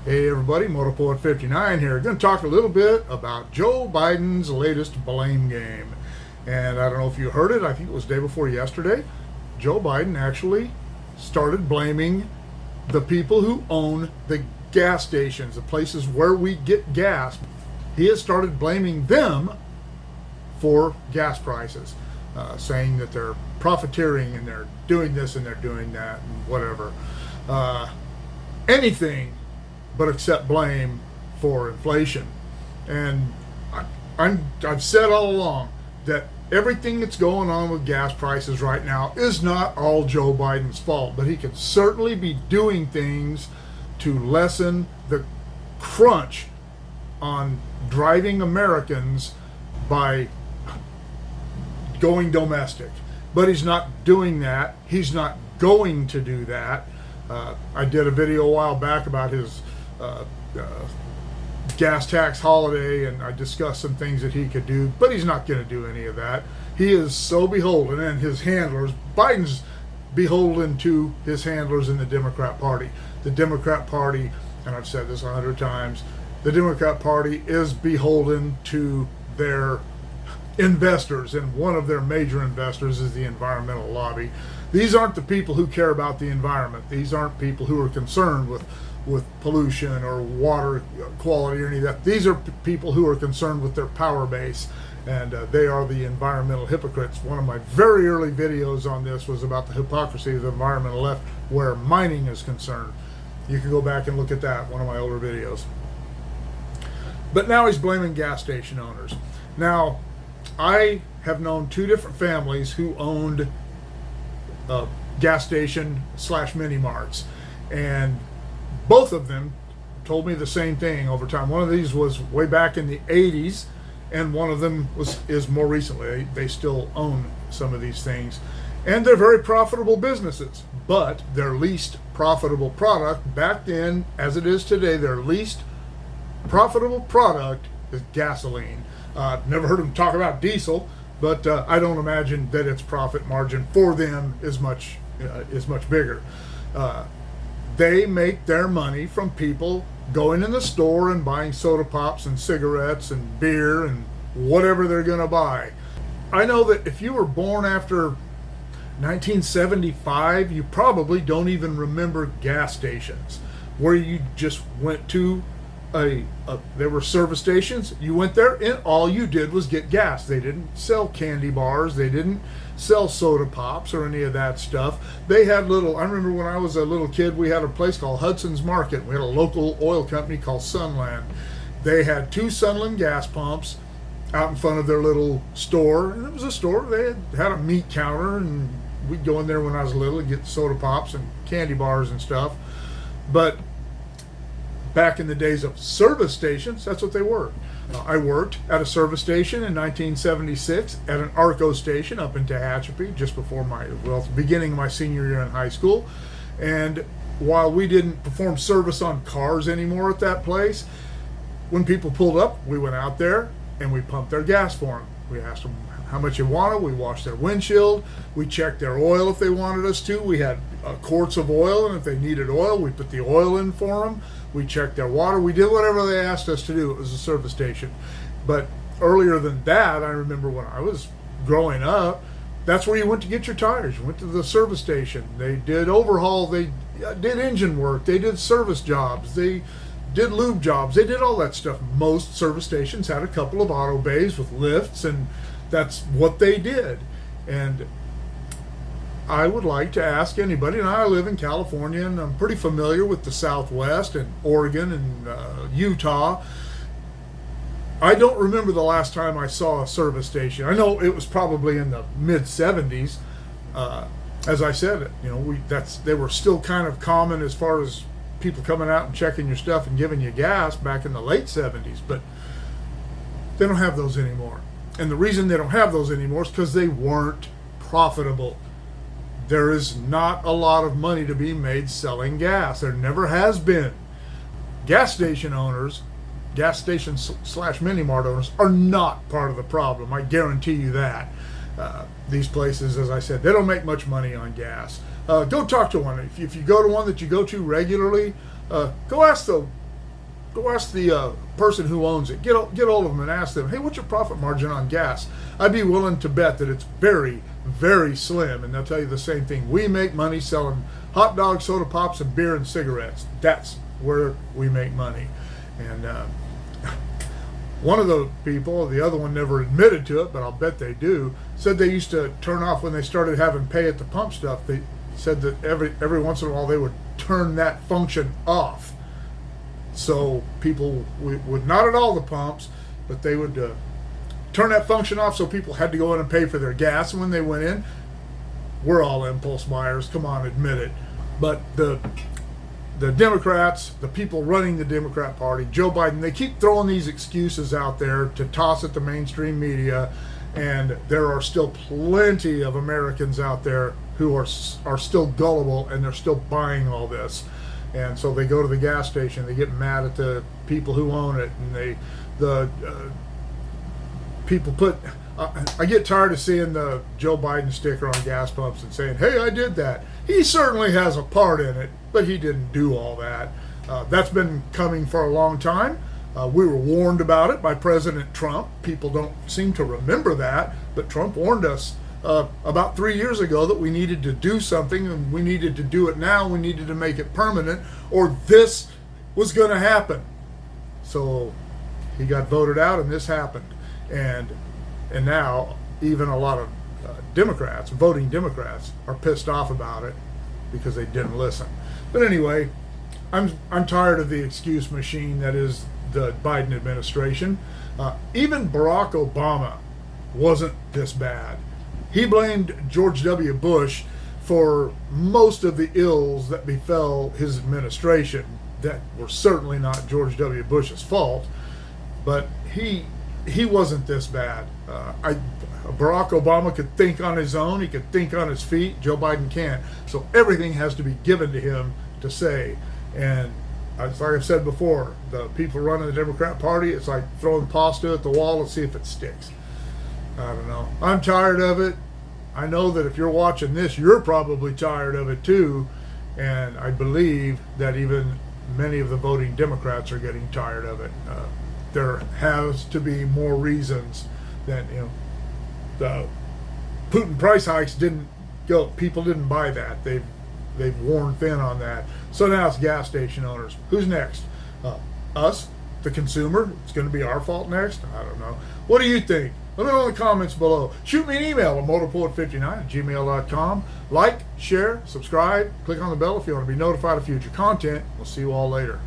Hey everybody, Motorpoet 59 here. Going to talk a little bit about Joe Biden's latest blame game. And I don't know if you heard it, I think it was day before yesterday. Joe Biden actually started blaming the people who own the gas stations, the places where we get gas. He has started blaming them for gas prices, saying that they're profiteering and they're doing this and they're doing that and whatever. Anything but accept blame for inflation. And I've said all along that everything that's going on with gas prices right now is not all Joe Biden's fault, but he could certainly be doing things to lessen the crunch on driving Americans by going domestic. But he's not doing that. He's not going to do that. I did a video a while back about his gas tax holiday, and I discussed some things that he could do, but he's not going to do any of that. He is so beholden, and his handlers, Biden's beholden to his handlers in the Democrat Party. The Democrat Party, and I've said this 100 times, the Democrat Party is beholden to their investors, and one of their major investors is the environmental lobby. These aren't the people who care about the environment. These aren't people who are concerned with pollution or water quality or any of that. These are people who are concerned with their power base, and they are the environmental hypocrites. One of my very early videos on this was about the hypocrisy of the environmental left where mining is concerned. You can go back and look at that, one of my older videos. But now he's blaming gas station owners. Now, I have known two different families who owned gas station / mini marts, and both of them told me the same thing over time. One of these was way back in the 80s, and one of them is more recently. They still own some of these things, and they're very profitable businesses. But their least profitable product back then, as it is today, their least profitable product is gasoline. Never heard them talk about diesel, but I don't imagine that its profit margin for them is much bigger. They make their money from people going in the store and buying soda pops and cigarettes and beer and whatever they're going to buy. I know that if you were born after 1975, you probably don't even remember gas stations where you just went to there were service stations. You went there and all you did was get gas. They didn't sell candy bars. They didn't sell soda pops or any of that stuff. They had I remember when I was a little kid, we had a place called Hudson's Market. We had a local oil company called Sunland. They had 2 Sunland gas pumps out in front of their little store. And it was a store. They had a meat counter, and we'd go in there when I was little and get soda pops and candy bars and stuff. But back in the days of service stations, that's what they were. I worked at a service station in 1976 at an Arco station up in Tehachapi just before the beginning of my senior year in high school. And while we didn't perform service on cars anymore at that place, when people pulled up, we went out there and we pumped their gas for them. We asked them how much you wanted. We washed their windshield. We checked their oil if they wanted us to. We had quarts of oil, and if they needed oil, we put the oil in for them. We checked their water. We did whatever they asked us to do. It was a service station. But earlier than that, I remember when I was growing up, that's where you went to get your tires. You went to the service station. They did overhaul. They did engine work. They did service jobs. They did lube jobs. They did all that stuff. Most service stations had a couple of auto bays with lifts, and that's what they did. And I would like to ask anybody, and I live in California, and I'm pretty familiar with the Southwest and Oregon and Utah. I don't remember the last time I saw a service station. I know it was probably in the mid-70s. As I said, they were still kind of common as far as people coming out and checking your stuff and giving you gas back in the late 70s, but they don't have those anymore. And the reason they don't have those anymore is because they weren't profitable. There is not a lot of money to be made selling gas. There never has been. Gas station owners, gas station / mini mart owners are not part of the problem. I guarantee you that. These places, as I said, they don't make much money on gas. Go talk to one. If you go to one that you go to regularly, go ask the Go ask the person who owns it. Get hold of them and ask them, hey, what's your profit margin on gas? I'd be willing to bet that it's very, very slim, and they'll tell you the same thing. We make money selling hot dogs, soda pops, and beer and cigarettes. That's where we make money. And one of the people, the other one never admitted to it, but I'll bet they do, said they used to turn off when they started having pay at the pump stuff. They said that every once in a while they would turn that function off. So people would not at all the pumps, but they would turn that function off so people had to go in and pay for their gas. And when they went in, we're all impulse buyers. Come on, admit it. But the Democrats, the people running the Democrat Party, Joe Biden, they keep throwing these excuses out there to toss at the mainstream media. And there are still plenty of Americans out there who are still gullible, and they're still buying all this. And so they go to the gas station, they get mad at the people who own it, and people put, I get tired of seeing the Joe Biden sticker on gas pumps and saying, hey, I did that. He certainly has a part in it, but he didn't do all that. That's been coming for a long time. We were warned about it by President Trump. People don't seem to remember that, but Trump warned us about 3 years ago that we needed to do something, and we needed to do it now. We needed to make it permanent, or this was going to happen. So he got voted out, and this happened. And now even a lot of Democrats, voting Democrats, are pissed off about it because they didn't listen. But anyway, I'm tired of the excuse machine that is the Biden administration. Even Barack Obama wasn't this bad. He blamed George W. Bush for most of the ills that befell his administration that were certainly not George W. Bush's fault, but he wasn't this bad. Barack Obama could think on his own. He could think on his feet. Joe Biden can't. So everything has to be given to him to say. And like I've said before, the people running the Democrat Party, it's like throwing pasta at the wall and see if it sticks. I don't know. I'm tired of it. I know that if you're watching this, you're probably tired of it too. And I believe that even many of the voting Democrats are getting tired of it. There has to be more reasons than, the Putin price hikes didn't go. People didn't buy that. They've worn thin on that. So now it's gas station owners. Who's next? Us, the consumer. It's going to be our fault next. I don't know. What do you think? Let me know in the comments below. Shoot me an email at motorpoet59@gmail.com. Like, share, subscribe, click on the bell if you want to be notified of future content. We'll see you all later.